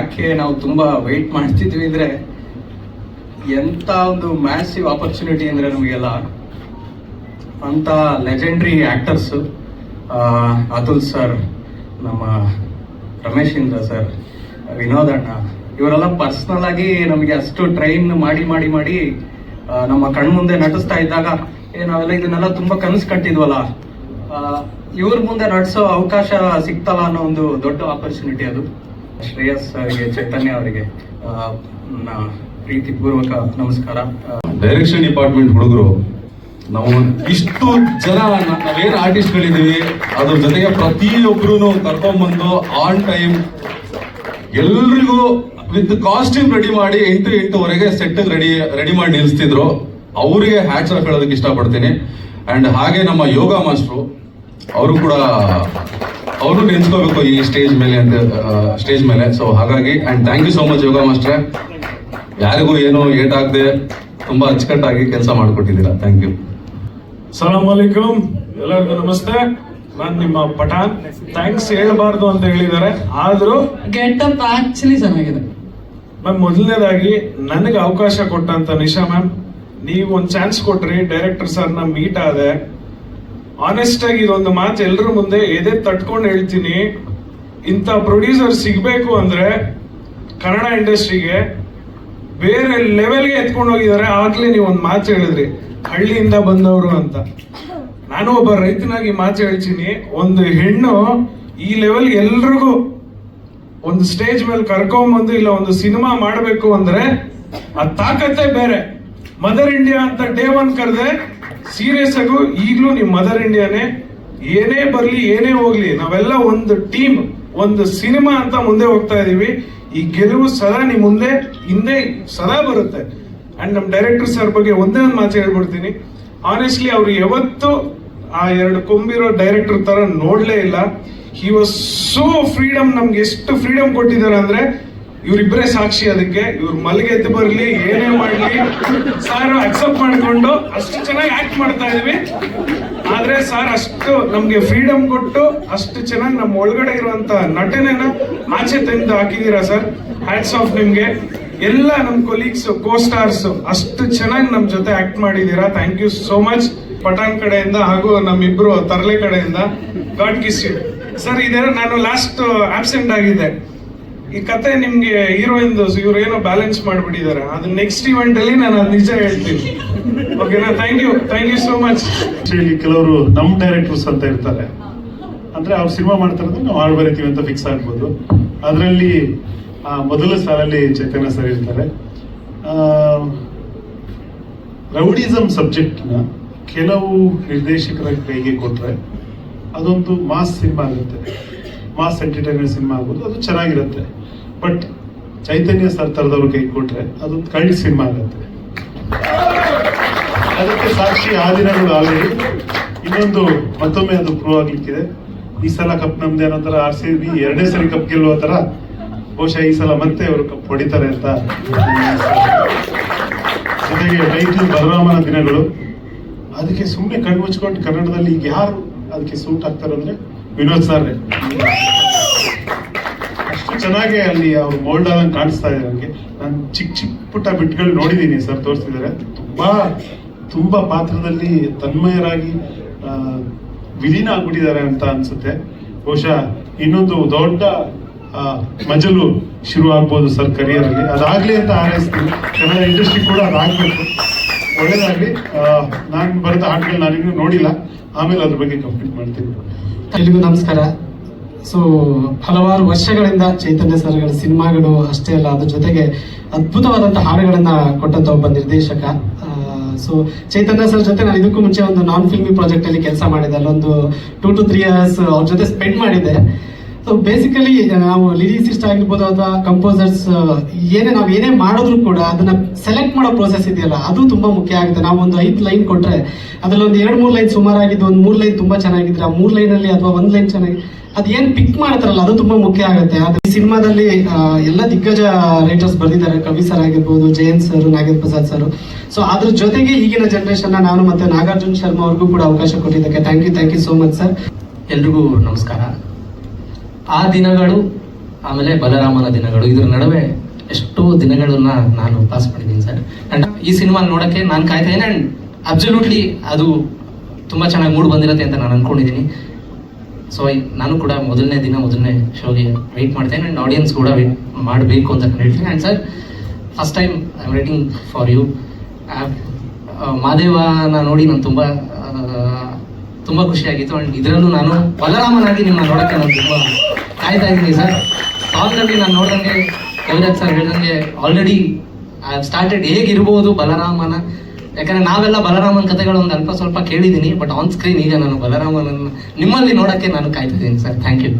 ಯಾಕೆ ನಾವು ತುಂಬಾ ವೆಯ್ಟ್ ಮಾಡ್ತಿದ್ವಿ ಅಂದ್ರೆ, ಎಂತ ಒಂದು ಮ್ಯಾಸಿವ್ ಆಪರ್ಚುನಿಟಿ ಅಂದ್ರೆ ನಮಗೆಲ್ಲ ಅಂತ ಲೆಜೆಂಡ್ರಿ ಆಕ್ಟರ್ಸ್, ಅತುಲ್ ಸರ್, ನಮ್ಮ ರಮೇಶ್ ಇಂದ್ರ ಸರ್, ವಿನೋದ್ ಅಣ್ಣ, ಇವರೆಲ್ಲ ಪರ್ಸನಲ್ ಆಗಿ ನಮಗೆ ಅಷ್ಟು ಟ್ರೈನ್ ಮಾಡಿ ನಮ್ಮ ಕಣ್ಮುಂದೆ ನಟಿಸ್ತಾ ಇದ್ದಾಗ ನಾವೆಲ್ಲ ಇದನ್ನೆಲ್ಲ ತುಂಬಾ ಕನಸು ಕಟ್ಟಿದ್ವಲ್ಲ, ಇವ್ರ ಮುಂದೆ ನಟಿಸೋ ಅವಕಾಶ ಸಿಗ್ತಲ್ಲ ಅನ್ನೋ ಒಂದು ದೊಡ್ಡ ಆಪರ್ಚುನಿಟಿ ಅದು. ಶ್ರೇಯಸ್ ಅವರಿಗೆ, ಚೈತನ್ಯ ಅವರಿಗೆ ನನ್ನ ಪ್ರೀತಿಪೂರ್ವಕ ನಮಸ್ಕಾರ. ಡೈರೆಕ್ಷನ್ ಡಿಪಾರ್ಟ್ಮೆಂಟ್ ಹುಡುಗರು, ನಾವು ಇಷ್ಟು ಜನ ನಾವೇನು ಆರ್ಟಿಸ್ಟ್ಗಳಿದ್ದೀವಿ, ಅದ್ರ ಜೊತೆಗೆ ಪ್ರತಿಯೊಬ್ಬರು ಕರ್ಕೊಂಡ್ಬಂದು ಆನ್ ಟೈಮ್ ಎಲ್ರಿಗೂ ವಿತ್ ಕಾಸ್ಟ್ಯೂಮ್ ರೆಡಿ ಮಾಡಿ 8:08ವರೆಗೆ ಸೆಟ್ ರೆಡಿ ಮಾಡಿ ನಿಲ್ಲಿಸ್ತಿದ್ರು. ಅವರಿಗೆ ಹ್ಯಾಟ್ಸ್ ಆಫ್ ಹೇಳೋದಕ್ಕೆ ಇಷ್ಟಪಡ್ತೀನಿ. ಅಂಡ್ ಹಾಗೆ ನಮ್ಮ ಯೋಗ ಮಾಸ್ಟ್ರು, ಅವರು ಕೂಡ ಅವರು ನಿಲ್ಸ್ಕೋಬೇಕು ಈ ಸ್ಟೇಜ್ ಮೇಲೆ. ಸೊ ಹಾಗಾಗಿ and thank you so much yoga ಮಾಸ್ಟ್ರೆ. ಯಾರಿಗೂ ಏನು ಏಟಾಗದೆ ತುಂಬಾ ಅಚ್ಚುಕಟ್ಟಾಗಿ ಕೆಲಸ ಮಾಡಿಕೊಟ್ಟಿದ್ದೀರಾ. Thank you. ಸಲಾಮ್ ಅಲೈಕುಮ್, ಎಲ್ಲರಿಗೂ ನಮಸ್ತೆ. ನಾನು ನಿಮ್ಮ ಪಠಾನ್. ಥ್ಯಾಂಕ್ಸ್ ಹೇಳಬಾರ್ದು ಅಂತ ಹೇಳಿದ್ದಾರೆ, ಆದ್ರೂ ಗೆಟಪ್ ಆಕ್ಚುಲಿ ಚೆನ್ನಾಗಿದೆ ಮ್ಯಾಮ್. ಮೊದಲನೇದಾಗಿ ನನಗೆ ಅವಕಾಶ ಕೊಟ್ಟಂತ ನಿಶಾ ಮ್ಯಾಮ್, ನೀವು ಒಂದು ಚಾನ್ಸ್ ಕೊಟ್ರಿ, ಡೈರೆಕ್ಟರ್ ಸರ್ನ ಮೀಟ್ ಆದೆ. ಆನೆಸ್ಟ್ ಆಗಿ ಇದೊಂದು ಮಾತು ಎಲ್ಲರ ಮುಂದೆ ಎದೆ ತಟ್ಕೊಂಡು ಹೇಳ್ತೀನಿ, ಇಂಥ ಪ್ರೊಡ್ಯೂಸರ್ ಸಿಗ್ಬೇಕು ಅಂದ್ರೆ ಕನ್ನಡ ಇಂಡಸ್ಟ್ರಿಗೆ ಬೇರೆ ಲೆವೆಲ್ಗೆ ಎತ್ಕೊಂಡು ಹೋಗಿದ್ದಾರೆ. ಆಗ್ಲೇ ನೀವು ಒಂದು ಮಾತು ಹೇಳಿದ್ರಿ, ಹಳ್ಳಿಯಿಂದ ಬಂದವರು ಅಂತ. ನಾನು ಒಬ್ಬ ರೈತನಾಗಿ ಮಾತು ಹೇಳ್ತೀನಿ, ಒಂದು ಹೆಣ್ಣು ಈ ಲೆವೆಲ್ ಎಲ್ರಿಗೂ ಒಂದು ಸ್ಟೇಜ್ ಮೇಲೆ ಕರ್ಕೊಂಡ್ಬಂದು ಇಲ್ಲ ಒಂದು ಸಿನಿಮಾ ಮಾಡಬೇಕು ಅಂದ್ರೆ ಆ ತಾಕತ್ತೇ ಬೇರೆ. ಮದರ್ ಇಂಡಿಯಾ ಅಂತ ಡೇ 1 ಕರೆದೆ, ಸೀರಿಯಸ್ ಆಗು ಈಗಲೂ ನೀವು ಮದರ್ ಇಂಡಿಯಾನೇ. ಏನೇ ಬರ್ಲಿ ಏನೇ ಹೋಗ್ಲಿ, ನಾವೆಲ್ಲ ಒಂದು ಟೀಮ್, ಒಂದು ಸಿನಿಮಾ ಅಂತ ಮುಂದೆ ಹೋಗ್ತಾ ಇದೀವಿ. ಈ ಗೆಲುವು ಸದಾ ನಿಮ್ ಮುಂದೆ ಹಿಂದೆ ಸದಾ ಬರುತ್ತೆ. ಅಂಡ್ ನಮ್ ಡೈರೆಕ್ಟರ್ ಸರ್ ಬಗ್ಗೆ ಒಂದೇ ಒಂದು ಮಾತು ಹೇಳ್ಬಿಡ್ತೀನಿ, ಆನೆಸ್ಟ್ಲಿ ಅವ್ರು ಯಾವತ್ತು ಆ 2 ಕೊಂಬಿರೋ ಡೈರೆಕ್ಟರ್ ತರ ನೋಡ್ಲೇ ಇಲ್ಲ. He was so freedom. ನಮ್ಗೆ ಎಷ್ಟು ಫ್ರೀಡಮ್ ಕೊಟ್ಟಿದ್ದಾರೆ ಅಂದ್ರೆ ಇವರಿಬ್ಬರೇ ಸಾಕ್ಷಿ ಅದಕ್ಕೆ. ಇವ್ರು ಮಲಗೆದ್ದು ಬರ್ಲಿ ಏನೇ ಮಾಡ್ಲಿ ಸಾರ್ ಅಕ್ಸೆಪ್ಟ್ ಮಾಡ್ಕೊಂಡು ಅಷ್ಟು ಚೆನ್ನಾಗಿ ಆಕ್ಟ್ ಮಾಡ್ತಾ ಇದೀವಿ. ಆದ್ರೆ ಸಾರ್ ಅಷ್ಟು ನಮ್ಗೆ ಫ್ರೀಡಮ್ ಕೊಟ್ಟು ಅಷ್ಟು ಚೆನ್ನಾಗಿ ನಮ್ಮ ಒಳಗಡೆ ಇರುವಂತ ನಟನೆನ ಆಚೆ ತಂದು ಹಾಕಿದೀರಾ ಸರ್. ಹ್ಯಾಟ್ಸ್ ಆಫ್ ನಿಮ್ಗೆ. ಎಲ್ಲ ನಮ್ ಕೊಲೀಗ್ಸ್, ಕೋ ಸ್ಟಾರ್ಸ್ ಅಷ್ಟು ಚೆನ್ನಾಗಿ ನಮ್ ಜೊತೆ ಆಕ್ಟ್ ಮಾಡಿದೀರಾ. Thank you so much Pathan ಕಡೆಯಿಂದ ಹಾಗೂ ನಮ್ಮಿಬ್ರು ತರ್ಲೆ ಕಡೆಯಿಂದ. God kiss you sir. ಇದೇ ನಾನು ಲಾಸ್ಟ್ ಆಬ್ಸೆಂಟ್ ಆಗಿದ್ದೆ. ಈ ಕತೆ ನಿಮ್ಗೆ ಹೀರೋಯಿನ್ ಇವ್ರು ಏನೋ ಬ್ಯಾಲೆನ್ಸ್ ಮಾಡ್ಬಿಟ್ಟಿದ್ದಾರೆ. ಅದು ನೆಕ್ಸ್ಟ್ ಇವೆಂಟ್ ಅಲ್ಲಿ ನಾನು ಅದು ನಿಜ ಹೇಳ್ತೀನಿ. ಓಕೆನಾ? Thank you so much. ಕೆಲವರು ನಮ್ ಡೈರೆಕ್ಟರ್ಸ್ ಅಂತ ಇರ್ತಾರೆ, ಅಂದ್ರೆ ಅವ್ರು ಸಿನಿಮಾ ಮಾಡ್ತಾರೆ ಅಂದ್ರೆ ನಾವು ಹಾಡು ಬರಿತೀವಿ ಅಂತ ಫಿಕ್ಸ್ ಆಗ್ಬೋದು. ಅದರಲ್ಲಿ ಮೊದಲ ಸಾಲಲ್ಲಿ ಚೈತನ್ಯ ಸರ್ ಇರ್ತಾರೆ. ರೌಡಿಸಮ್ ಸಬ್ಜೆಕ್ಟ್ನ ಕೆಲವು ನಿರ್ದೇಶಕರ ಕೈಗೆ ಕೊಟ್ರೆ ಅದೊಂದು ಮಾಸ್ ಸಿನಿಮಾ ಆಗುತ್ತೆ, ಮಾಸ್ ಎಂಟರ್ಟೈನ್ಮೆಂಟ್ ಸಿನಿಮಾ ಆಗ್ಬೋದು, ಅದು ಚೆನ್ನಾಗಿರುತ್ತೆ. ಬಟ್ ಚೈತನ್ಯ ಸರ್ ತರದವ್ರ ಕೈ ಕೊಟ್ರೆ ಅದೊಂದು ಕಳ್ಳಿ ಸಿನಿಮಾ ಆಗುತ್ತೆ. ಅದಕ್ಕೆ ಸಾಕ್ಷಿ ಆ ದಿನಗಳು ಆಲ್ರೆಡಿ. ಇನ್ನೊಂದು ಮತ್ತೊಮ್ಮೆ ಅದು ಪ್ರೂವ್ ಆಗ್ಲಿಕ್ಕಿದೆ. ಈ ಸಲ ಕಪ್ ನಮ್ದೇ ಅನ್ನೋ ತರ RCB 2ನೇ ಸರಿ ಕಪ್ ಗೆಲ್ಲುವ ತರ ಬಹುಶಃ ಈ ಸಲ ಮತ್ತೆ ಅವರು ಕಪ್ ಹೊಡಿತಾರೆ ಅಂತ. ಜೊತೆಗೆ ಟೈಟಲ್ ಬಲರಾಮನ ದಿನಗಳು, ಅದಕ್ಕೆ ಸುಮ್ಮನೆ ಕಣ್ಣು ಮುಚ್ಕೊಂಡು ಕನ್ನಡದಲ್ಲಿ ಈಗ ಯಾರು ಅದಕ್ಕೆ ಸೂಟ್ ಆಗ್ತಾರೆ ಅಂದ್ರೆ ವಿನೋದ್ ಸರ್. ಅಷ್ಟು ಚೆನ್ನಾಗಿ ಅಲ್ಲಿ ಅವ್ರು ಮೋಲ್ಡ್ ಆದಂಗೆ ಕಾಣಿಸ್ತಾ ಇದೆ ನನಗೆ. ನಾನು ಚಿಕ್ಕ ಪುಟ್ಟ ಬಿಟ್ಗಳು ನೋಡಿದ್ದೀನಿ ಸರ್, ತೋರಿಸ್ತಿದ್ದಾರೆ. ತುಂಬಾ ಪಾತ್ರದಲ್ಲಿ ತನ್ಮಯರಾಗಿ ವಿಲೀನ ಆಗ್ಬಿಟ್ಟಿದ್ದಾರೆ ಅಂತ ಅನ್ಸುತ್ತೆ. ಬಹುಶಃ ಇನ್ನೊಂದು ದೊಡ್ಡ ಮಜಲು ಶುರು ಆಗ್ಬೋದು ಸರ್ ಕರಿಯರ್ ಅಲ್ಲಿ. ಅದಾಗ್ಲಿ ಅಂತ ಹಾರೈಸ್ತೀನಿ. ಕನ್ನಡ ಇಂಡಸ್ಟ್ರಿ ಕೂಡ ಅದಾಗ್ಬೇಕು, ಒಳ್ಳೇದಾಗ್ಲಿ. ನಾನು ಬರೆದ ಹಾಡುಗಳು ನಾನಿನ್ನೂ ನೋಡಿಲ್ಲ, ಆಮೇಲೆ ಅದ್ರ ಬಗ್ಗೆ ಕಂಪ್ಲೀಟ್ ಮಾಡ್ತೀನಿ. ಎಲ್ರಿಗೂ ನಮಸ್ಕಾರ. ಸೊ ಹಲವಾರು ವರ್ಷಗಳಿಂದ ಚೈತನ್ಯ ಸರ್ಗಳ ಸಿನಿಮಾಗಳು ಅಷ್ಟೇ ಅಲ್ಲ, ಅದ್ರ ಜೊತೆಗೆ ಅದ್ಭುತವಾದಂತಹ ಹಾಡುಗಳನ್ನ ಕೊಟ್ಟಂತ ಒಬ್ಬ ನಿರ್ದೇಶಕ. ಸೊ ಚೈತನ್ಯ ಸರ್ ಜೊತೆ ನಾನು ಇದಕ್ಕೂ ಮುಂಚೆ ಒಂದು ನಾನ್ ಫಿಲ್ಮಿ ಪ್ರಾಜೆಕ್ಟ್ ಅಲ್ಲಿ ಕೆಲಸ ಮಾಡಿದೆ. ಅಲ್ಲೊಂದು 2 to 3 years ಅವ್ರ ಜೊತೆ ಸ್ಪೆಂಡ್ ಮಾಡಿದೆ. ಸೊ ಬೇಸಿಕಲಿ ನಾವು ಲಿರಿಸಿಸ್ಟ್ ಆಗಿರ್ಬೋದು ಅಥವಾ ಕಂಪೋಸರ್ಸ್ ನಾವು ಏನೇ ಮಾಡಿದ್ರು ಕೂಡ ಅದನ್ನ ಸೆಲೆಕ್ಟ್ ಮಾಡೋ ಪ್ರೋಸೆಸ್ ಇದೆಯಲ್ಲ, ಅದು ತುಂಬಾ ಮುಖ್ಯ ಆಗುತ್ತೆ. ನಾವು ಒಂದು 5 ಲೈನ್ ಕೊಟ್ರೆ ಅದ್ರಲ್ಲಿ ಒಂದು 2-3 ಲೈನ್ ಸುಮಾರಾಗಿದ್ದು, ಒಂದು 3 ಲೈನ್ ತುಂಬಾ ಚೆನ್ನಾಗಿದ್ರೆ, ಆ 3 ಲೈನಲ್ಲಿ ಅಥವಾ 1 ಲೈನ್ ಚೆನ್ನಾಗಿ ಅದೇನ್ ಪಿಕ್ ಮಾಡ್ತಾರಲ್ಲ ಅದು ತುಂಬಾ ಮುಖ್ಯ ಆಗುತ್ತೆ. ಈ ಸಿನಿಮಾದಲ್ಲಿ ಎಲ್ಲ ದಿಗ್ಗಜ ರೈಟರ್ಸ್ ಬರೆದಿದ್ದಾರೆ, ಕವಿ ಸರ್ ಆಗಿರ್ಬೋದು, Jayant sir, Nagendra Prasad sir. So ಅದ್ರ ಜೊತೆಗೆ ಈಗಿನ ಜನರೇಷನ್ ನಾನು ಮತ್ತೆ ನಾಗಾರ್ಜುನ್ ಶರ್ಮಾ ಅವ್ರಿಗೂ ಕೂಡ ಅವಕಾಶ ಕೊಟ್ಟಿದ್ದಕ್ಕೆ thank you so much sir. ಎಲ್ರಿಗೂ ನಮಸ್ಕಾರ. ಆ ದಿನಗಳು ಆಮೇಲೆ ಬಲರಾಮನ ದಿನಗಳು, ಇದ್ರ ನಡುವೆ ಎಷ್ಟೋ ದಿನಗಳನ್ನ ನಾನು ಪಾಸ್ ಮಾಡಿದ್ದೀನಿ ಸರ್. ಅಂಡ್ ಈ ಸಿನಿಮಾ ನೋಡೋಕ್ಕೆ ನಾನು ಕಾಯ್ತಾ ಇದ್ದೀನಿ. ಆ್ಯಂಡ್ ಅಬ್ಸಲ್ಯೂಟ್ಲಿ ಅದು ತುಂಬ ಚೆನ್ನಾಗಿ ಮೂಡ್ ಬಂದಿರುತ್ತೆ ಅಂತ ನಾನು ಅಂದ್ಕೊಂಡಿದ್ದೀನಿ. ಸೊ ನಾನು ಕೂಡ ಮೊದಲನೇ ಶೋಗೆ ವೆಯ್ಟ್ ಮಾಡ್ತೇನೆ. ಆ್ಯಂಡ್ ಆಡಿಯನ್ಸ್ ಕೂಡ ವೆಯ್ಟ್ ಮಾಡಬೇಕು ಅಂತ ನಾನು ಹೇಳ್ತೀನಿ. And sir, first time I am waiting for you. ಮಾದೇವನ ನೋಡಿ ನಾನು ತುಂಬ ಖುಷಿಯಾಗಿತ್ತು. ಆ್ಯಂಡ್ ಇದರಲ್ಲೂ ನಾನು ಬಲರಾಮನಾಗಿ ನಿಮ್ಮನ್ನ ನೋಡೋಕ್ಕೆ ನಾನು ತುಂಬ ಕಾಯ್ತಾ ಇದ್ದೀನಿ ಸರ್. ಸಾಂಗಲ್ಲಿ ನಾನು ನೋಡಿದಂಗೆ ಕವಿರಾಜ್ ಸರ್ ಹೇಳ್ದಂಗೆ ಆಲ್ರೆಡಿ ಐ ಹ್ಯಾವ್ ಸ್ಟಾರ್ಟೆಡ್ ಹೇಗಿರ್ಬೋದು ಬಲರಾಮನ. ಯಾಕಂದರೆ ನಾವೆಲ್ಲ ಬಲರಾಮನ ಕಥೆಗಳು ಒಂದು ಅಲ್ಪ ಸ್ವಲ್ಪ ಕೇಳಿದ್ದೀನಿ, ಬಟ್ ಆನ್ ಸ್ಕ್ರೀನ್ ಈಗ ನಾನು ಬಲರಾಮನನ್ನು ನಿಮ್ಮಲ್ಲಿ ನೋಡೋಕ್ಕೆ ನಾನು ಕಾಯ್ತಿದ್ದೀನಿ ಸರ್. Thank you.